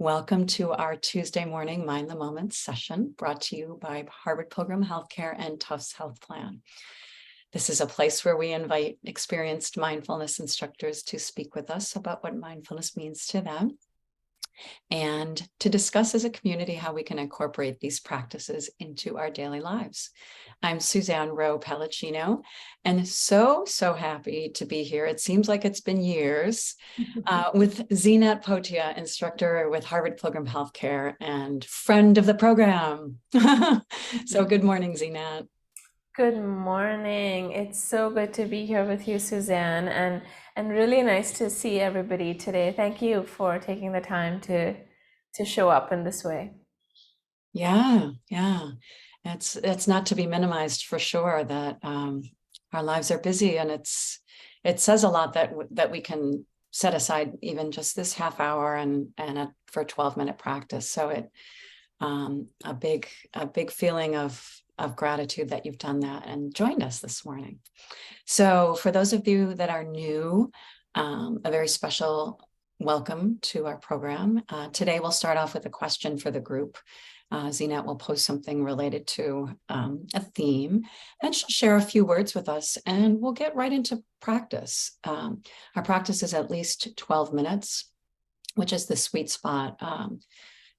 Welcome to our Tuesday morning Mind the Moment session brought to you by Harvard Pilgrim Healthcare and Tufts Health Plan. This is a place where we invite experienced mindfulness instructors to speak with us about what mindfulness means to them and to discuss as a community how we can incorporate these practices into our daily lives. I'm Suzanne Rowe Palacino, and so happy to be here. It seems like it's been years with Zeenat Potia, instructor with Harvard Pilgrim Healthcare and friend of the program. So good morning, Zeenat. Good morning. It's so good to be here with you, Suzanne, and really nice to see everybody today. Thank you for taking the time to show up in this way. Yeah. It's not to be minimized for sure that our lives are busy, and it says a lot that we can set aside even just this half hour for a 12-minute practice. So a big feeling of gratitude that you've done that and joined us this morning. So for those of you that are new, a very special welcome to our program. Today we'll start off with a question for the group. Zeenat will post something related to a theme, and she'll share a few words with us, and we'll get right into practice. Our practice is at least 12 minutes, which is the sweet spot,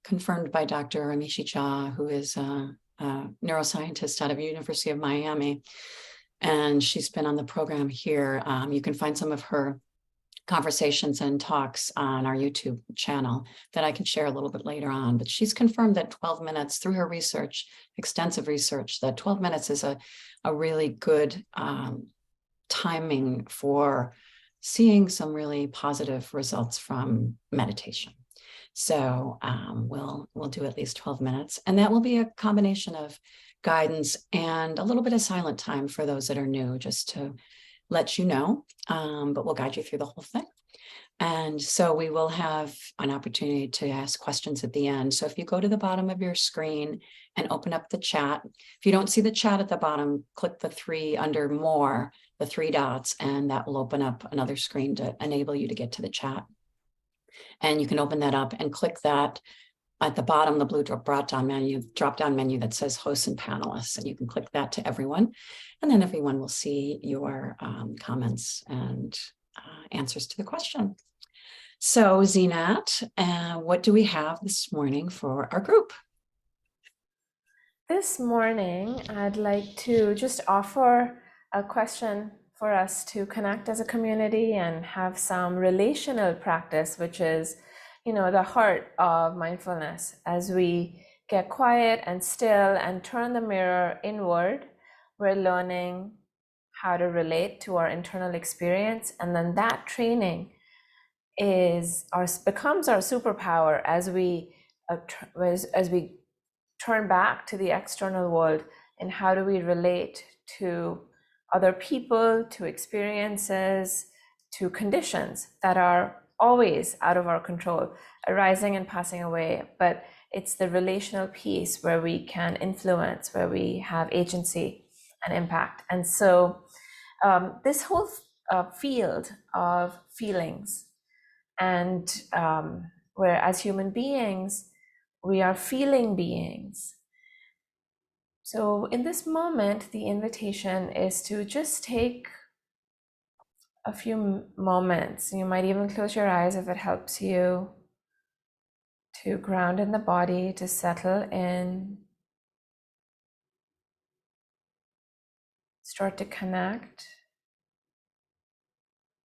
confirmed by Dr. Amishi Jha, who is a neuroscientist out of University of Miami, and she's been on the program here. You can find some of her conversations and talks on our YouTube channel that I can share a little bit later on. But she's confirmed that 12 minutes through her research, extensive research, that 12 minutes is a really good timing for seeing some really positive results from meditation. So we'll do at least 12 minutes, and that will be a combination of guidance and a little bit of silent time for those that are new, just to let you know, but we'll guide you through the whole thing. And so we will have an opportunity to ask questions at the end. So if you go to the bottom of your screen and open up the chat, if you don't see the chat at the bottom, click the the three dots, and that will open up another screen to enable you to get to the chat. And you can open that up and click that at the bottom, the blue drop-down menu that says hosts and panelists, and you can click that to everyone, and then everyone will see your comments and answers to the question. So Zeenat, what do we have this morning for our group? This morning, I'd like to just offer a question for us to connect as a community and have some relational practice, which is the heart of mindfulness. As we get quiet and still and turn the mirror inward, we're learning how to relate to our internal experience, and then that training becomes our superpower as we turn back to the external world. And how do we relate to other people, to experiences, to conditions that are always out of our control, arising and passing away. But it's the relational piece where we can influence, where we have agency and impact. And so this whole field of feelings, and where as human beings, we are feeling beings. So in this moment, the invitation is to just take a few moments. You might even close your eyes if it helps you to ground in the body, to settle in, start to connect,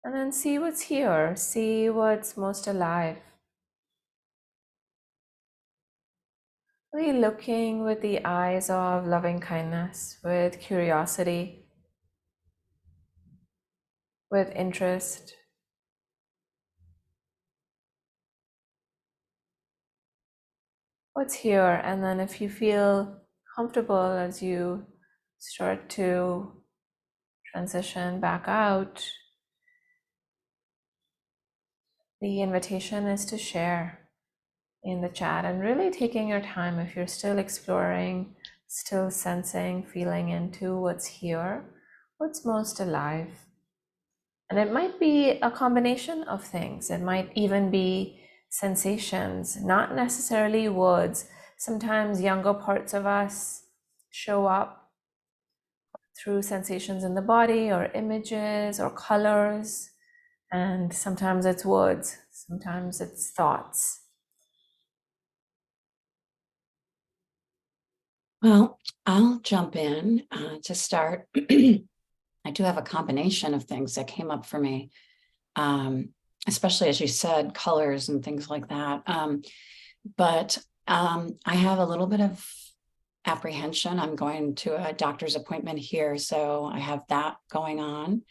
and then see what's here, see what's most alive. Really looking with the eyes of loving kindness, with curiosity, with interest. What's here? And then if you feel comfortable as you start to transition back out, the invitation is to share in the chat, and really taking your time. If you're still exploring, still sensing, feeling into what's here, what's most alive. And it might be a combination of things. It might even be sensations, not necessarily words. Sometimes younger parts of us show up through sensations in the body or images or colors, and sometimes it's words, sometimes it's thoughts. Well, I'll jump in to start. I do have a combination of things that came up for me, especially as you said, colors and things like that. But I have a little bit of apprehension. I'm going to a doctor's appointment here, so I have that going on.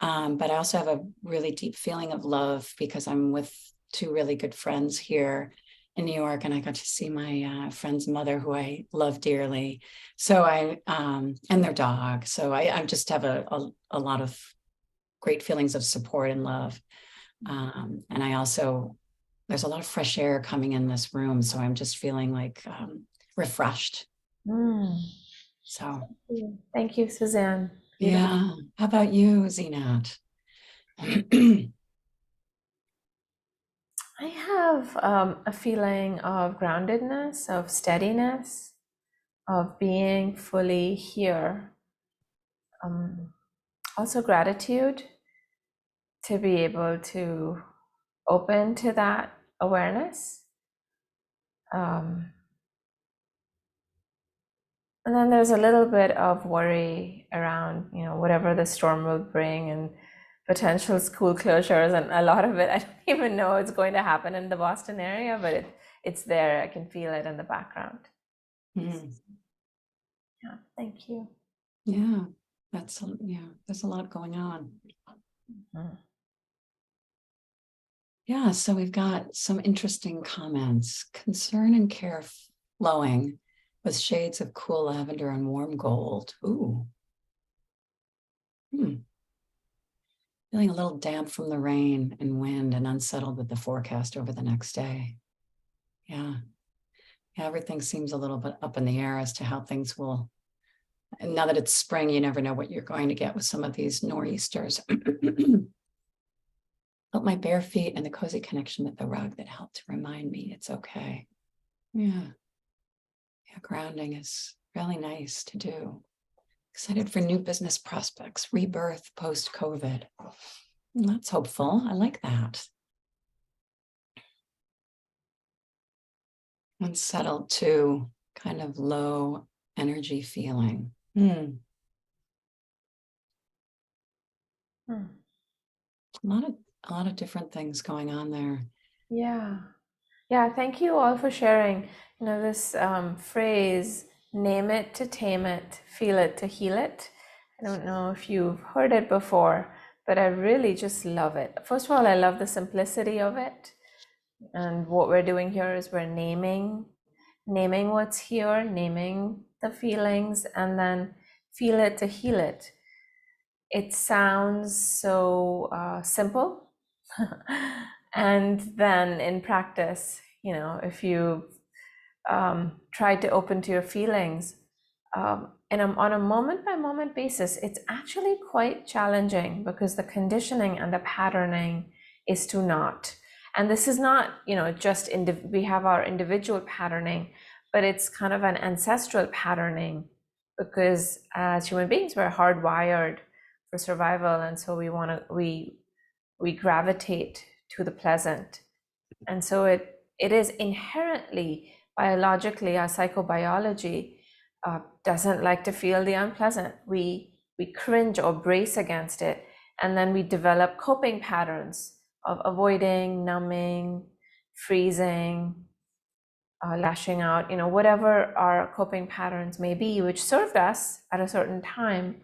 But I also have a really deep feeling of love because I'm with two really good friends here in New York, and I got to see my friend's mother, who I love dearly. So and their dog. So I just have a lot of great feelings of support and love. And I also, there's a lot of fresh air coming in this room, so I'm just feeling like refreshed. So Thank you, Suzanne. Beautiful. yeah. How about you, Zeenat? I have a feeling of groundedness, of steadiness, of being fully here. Also gratitude to be able to open to that awareness. And then there's a little bit of worry around, whatever the storm will bring and potential school closures, and a lot of it, I don't even know it's going to happen in the Boston area, but it's there. I can feel it in the background. Yeah, thank you. Yeah, there's a lot going on. Yeah, so we've got some interesting comments. Concern and care flowing with shades of cool lavender and warm gold. Ooh. Feeling a little damp from the rain and wind and unsettled with the forecast over the next day. Yeah, everything seems a little bit up in the air as to how things will. And now that it's spring, you never know what you're going to get with some of these nor'easters. Felt my bare feet and the cozy connection with the rug that helped to remind me it's okay. Yeah, grounding is really nice to do. Excited for new business prospects, rebirth post-COVID. That's hopeful. I like that. Unsettled too, kind of low energy feeling. A lot of different things going on there. Yeah, thank you all for sharing. This phrase, name it to tame it, feel it to heal it. I don't know if you've heard it before, but I really just love it. First of all, I love the simplicity of it. And what we're doing here is we're naming what's here, naming the feelings, and then feel it to heal it. It sounds so simple. And then in practice, if you try to open to your feelings, and on a moment by moment basis, it's actually quite challenging because the conditioning and the patterning is to not. And this is not, just we have our individual patterning, but it's kind of an ancestral patterning because as human beings, we're hardwired for survival, and so we gravitate to the pleasant. And so it is inherently, biologically, our psychobiology doesn't like to feel the unpleasant. We cringe or brace against it, and then we develop coping patterns of avoiding, numbing, freezing, lashing out, whatever our coping patterns may be, which served us at a certain time,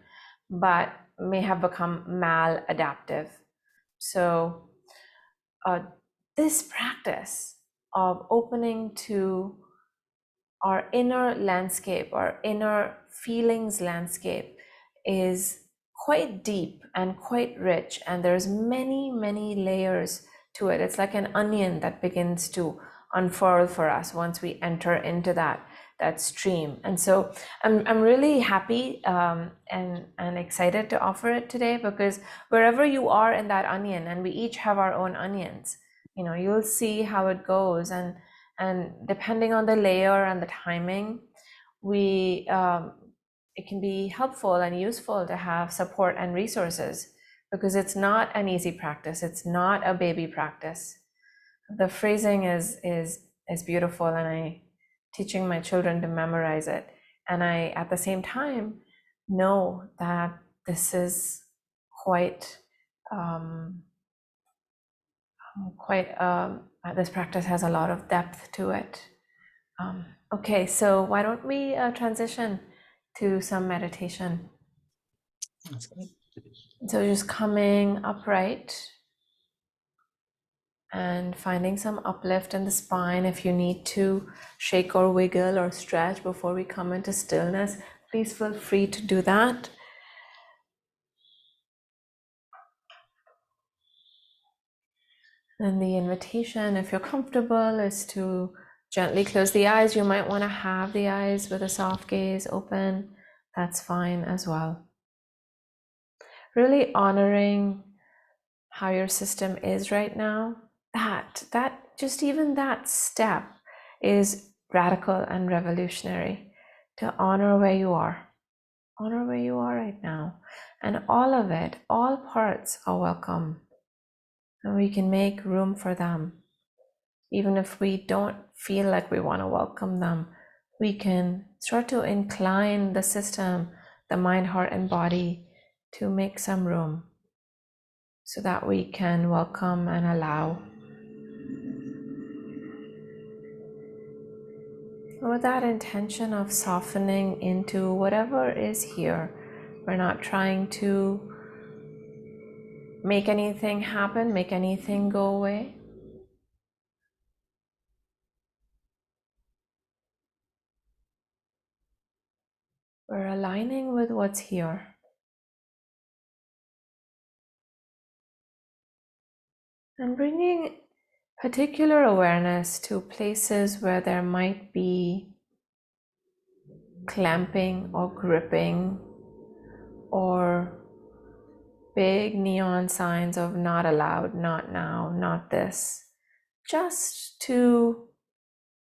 but may have become maladaptive. So this practice of opening to our inner landscape, our inner feelings landscape, is quite deep and quite rich, and there's many, many layers to it. It's like an onion that begins to unfurl for us once we enter into that stream. And so I'm really happy and excited to offer it today, because wherever you are in that onion, and we each have our own onions, You'll see how it goes, and depending on the layer and the timing, it can be helpful and useful to have support and resources, because it's not an easy practice. It's not a baby practice. The phrasing is beautiful, and I teaching my children to memorize it, and I at the same time know that this is quite this practice has a lot of depth to it. Okay, so why don't we transition to some meditation? That's good. So just coming upright and finding some uplift in the spine. If you need to shake or wiggle or stretch before we come into stillness, please feel free to do that. And the invitation, if you're comfortable, is to gently close the eyes. You might want to have the eyes with a soft gaze open. That's fine as well. Really honoring how your system is right now. That just even that step is radical and revolutionary, to honor where you are. Honor where you are right now. And all of it, all parts are welcome. And we can make room for them. Even if we don't feel like we want to welcome them, we can start to incline the system, the mind, heart, and body, to make some room so that we can welcome and allow. With that intention of softening into whatever is here, we're not trying to make anything happen, make anything go away. We're aligning with what's here. And bringing particular awareness to places where there might be clamping or gripping or big neon signs of not allowed, not now, not this. Just to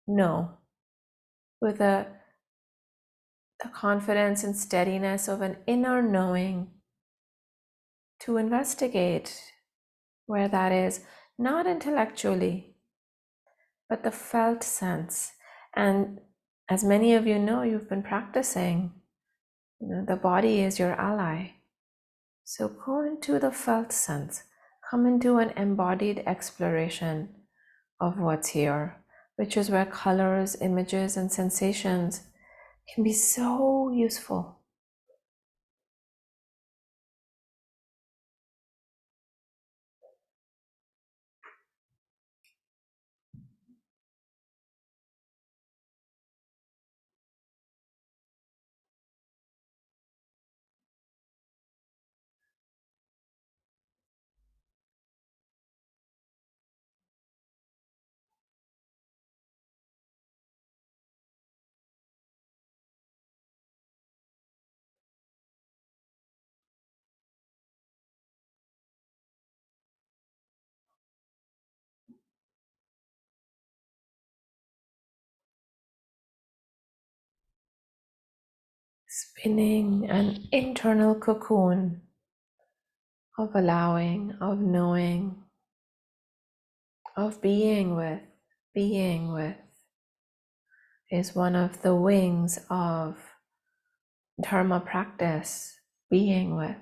know with the confidence and steadiness of an inner knowing, to investigate where that is, not intellectually, but the felt sense. And as many of you know, you've been practicing, the body is your ally. So go into the felt sense, come into an embodied exploration of what's here, which is where colors, images, and sensations can be so useful. Spinning an internal cocoon of allowing, of knowing, of being with. Being with is one of the wings of dharma practice. Being with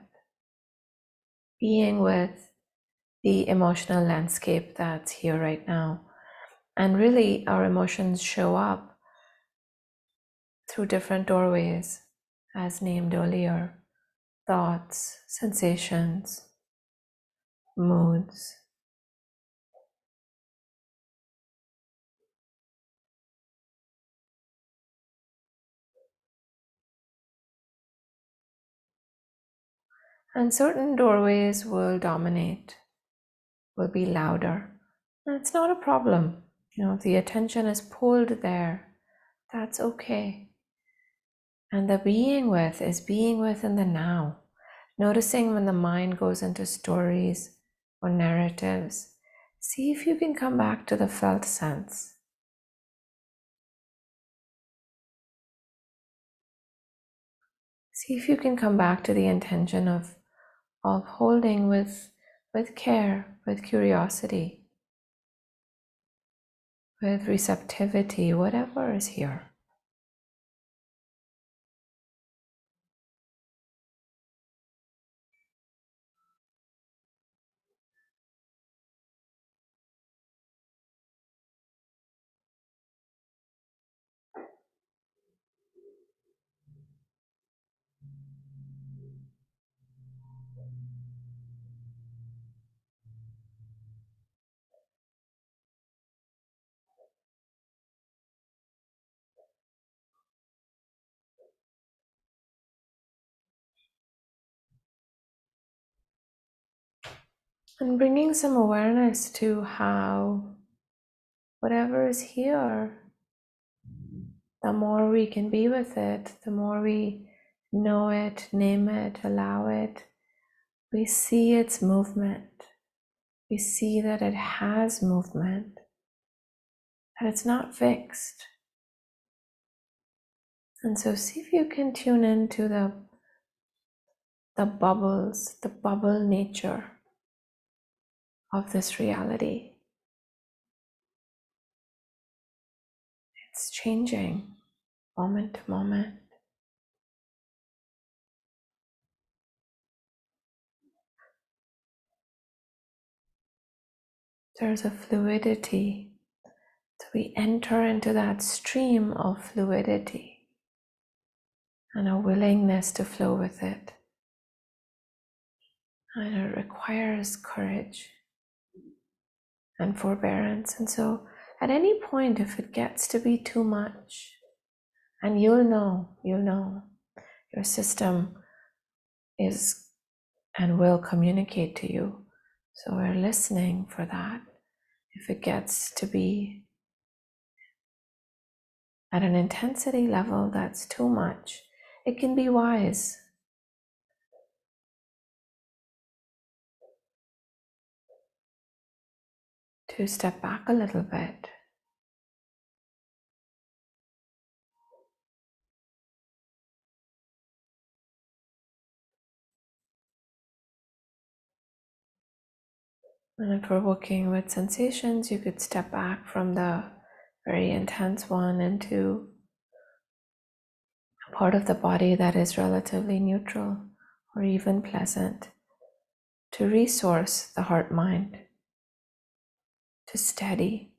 the emotional landscape that's here right now. And really, our emotions show up through different doorways, as named earlier: thoughts, sensations, moods. And certain doorways will dominate, will be louder. That's not a problem. If the attention is pulled there, that's okay. And the being with is being with in the now. Noticing when the mind goes into stories or narratives, See if you can come back to the felt sense. See if you can come back to the intention of holding with care, with curiosity, with receptivity, whatever is here. And bringing some awareness to how whatever is here, the more we can be with it, the more we know it, name it, allow it, we see its movement. We see that it has movement, that it's not fixed. And so see if you can tune into the bubbles, the bubble nature of this reality. It's changing moment to moment. There's a fluidity. So we enter into that stream of fluidity and a willingness to flow with it. And it requires courage and forbearance. And so at any point, if it gets to be too much, and you'll know, your system is and will communicate to you. So we're listening for that. If it gets to be at an intensity level that's too much, it can be wise to step back a little bit. And if we're working with sensations, you could step back from the very intense one into a part of the body that is relatively neutral or even pleasant, to resource the heart mind, to steady.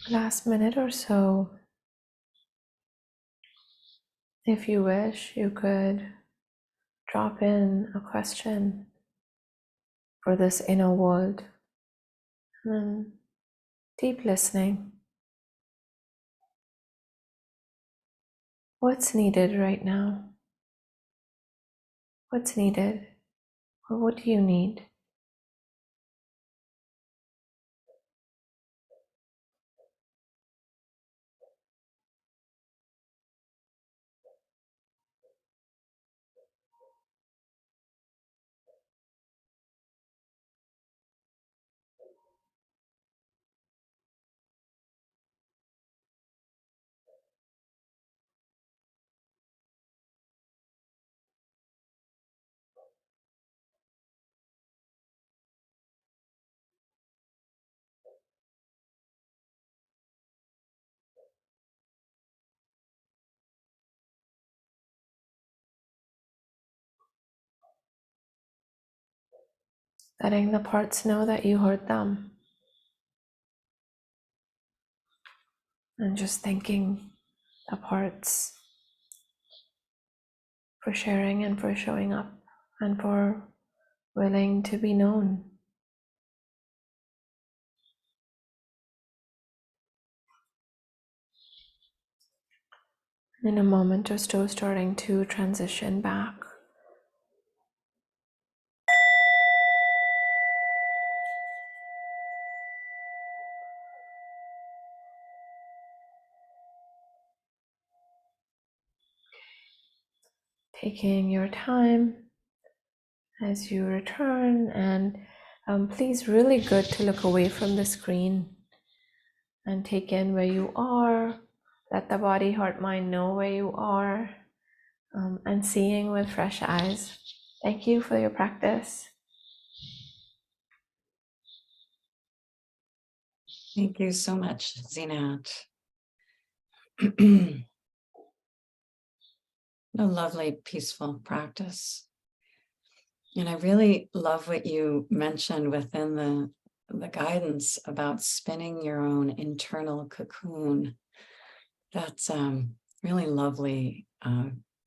Last minute or so, if you wish, you could drop in a question for this inner world and deep listening. What's needed right now? What's needed? Or what do you need? Letting the parts know that you heard them. And just thanking the parts for sharing and for showing up and for willing to be known. In a moment or so, starting to transition back. Taking your time as you return, and please, really good to look away from the screen and take in where you are. Let the body, heart, mind know where you are, and seeing with fresh eyes. Thank you for your practice. Thank you so much, Zeenat. A lovely, peaceful practice. And I really love what you mentioned within the guidance about spinning your own internal cocoon. That's really lovely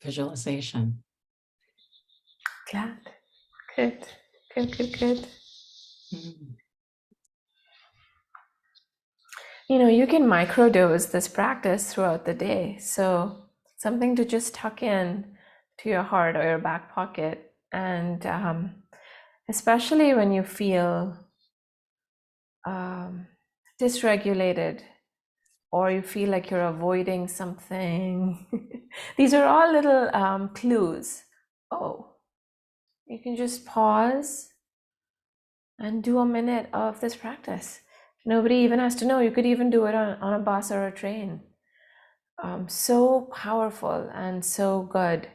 visualization. Glad. Good. Good. Mm. You know, you can microdose this practice throughout the day. So something to just tuck in to your heart or your back pocket. And especially when you feel dysregulated or you feel like you're avoiding something. These are all little clues. Oh, you can just pause and do a minute of this practice. Nobody even has to know. You could even do it on a bus or a train. So powerful and so good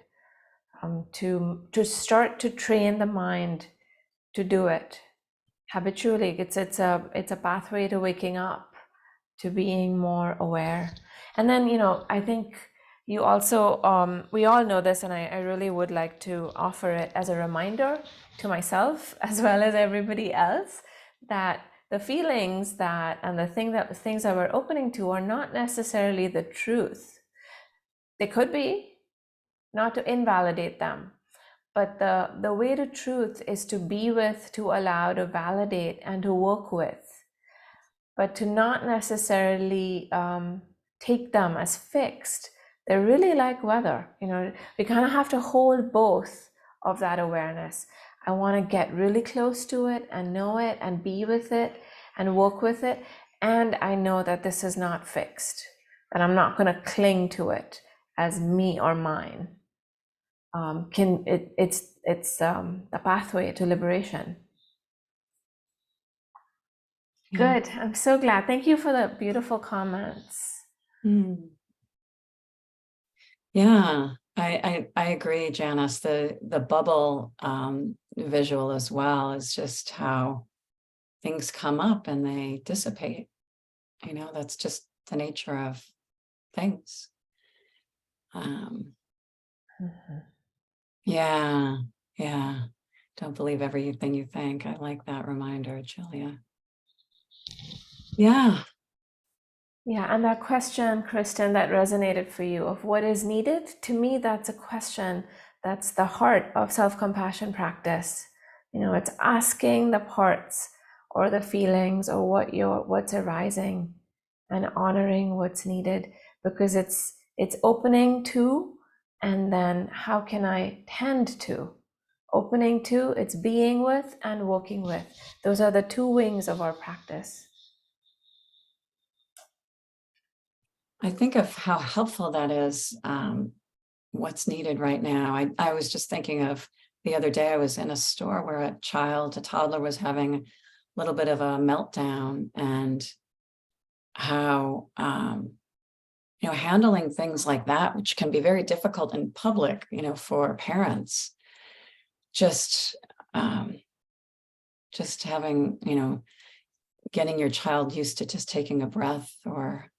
to start to train the mind to do it habitually. It's a pathway to waking up, to being more aware. And then, you know, I think you also, we all know this, and I really would like to offer it as a reminder to myself as well as everybody else, that the feelings that and the things that we're opening to are not necessarily the truth. They could be, not to invalidate them, but the way to truth is to be with, to allow, to validate, and to work with, but to not necessarily take them as fixed. They're really like weather. You know, we kind of have to hold both of that awareness. I want to get really close to it and know it and be with it and work with it. And I know that this is not fixed, that I'm not going to cling to it as me or mine. It's the pathway to liberation. Yeah. Good. I'm so glad. Thank you for the beautiful comments. Mm. Yeah, I agree, Janice. The bubble visual as well is just how things come up and they dissipate. You know, that's just the nature of things. Yeah, yeah. Don't believe everything you think. I like that reminder, Julia. Yeah. Yeah, and that question, Kristen, that resonated for you of what is needed, to me, that's a question that's the heart of self-compassion practice. You know, it's asking the parts or the feelings or what's arising and honoring what's needed, because it's opening to, and then how can I tend to? Opening to, it's being with and working with. Those are the two wings of our practice. I think of how helpful that is, what's needed right now. I was just thinking of the other day, I was in a store where a toddler was having a little bit of a meltdown, and how, handling things like that, which can be very difficult in public, for parents, just, just having, getting your child used to just taking a breath, or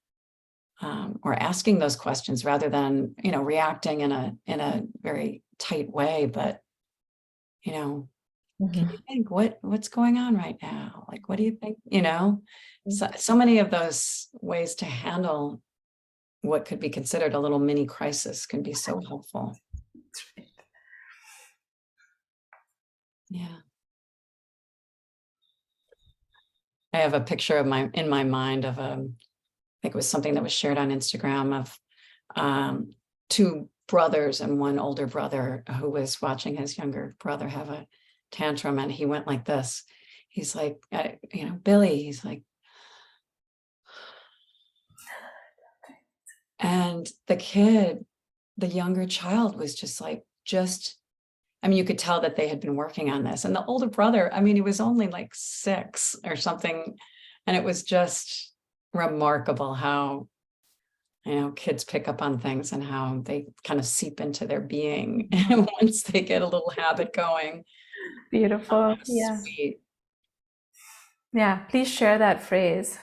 asking those questions rather than, reacting in a very tight way. But, can you think what's going on right now? Like, what do you think? So many of those ways to handle what could be considered a little mini crisis can be so helpful. Yeah. I have a picture in my mind of, I think it was something that was shared on Instagram, of two brothers and one older brother who was watching his younger brother have a tantrum, and he went like this. He's like, Billy, he's like, and the younger child was just like, you could tell that they had been working on this. And the older brother, he was only like 6 or something. And it was just remarkable how, kids pick up on things and how they kind of seep into their being once they get a little habit going. Beautiful. Yeah. Sweet. Yeah. Please share that phrase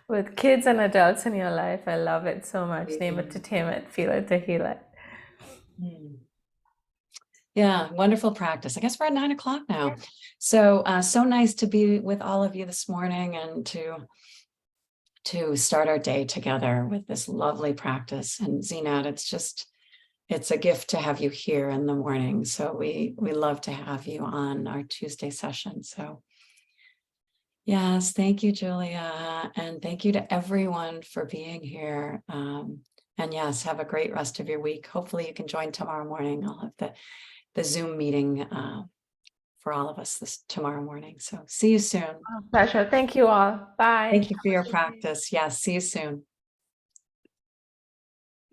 with kids and adults in your life. I love it so much. Name it to tame it, feel it to heal it. Yeah, wonderful practice. I guess we're at 9 o'clock now. So, so nice to be with all of you this morning, and to start our day together with this lovely practice. And Zeenat, it's a gift to have you here in the morning. So we love to have you on our Tuesday session. So yes, thank you, Julia. And thank you to everyone for being here. And yes, have a great rest of your week. Hopefully you can join tomorrow morning. I'll have the Zoom meeting for all of us tomorrow morning. So see you soon. Pleasure. Thank you all. Bye. Thank you for your practice. Yes, see you soon.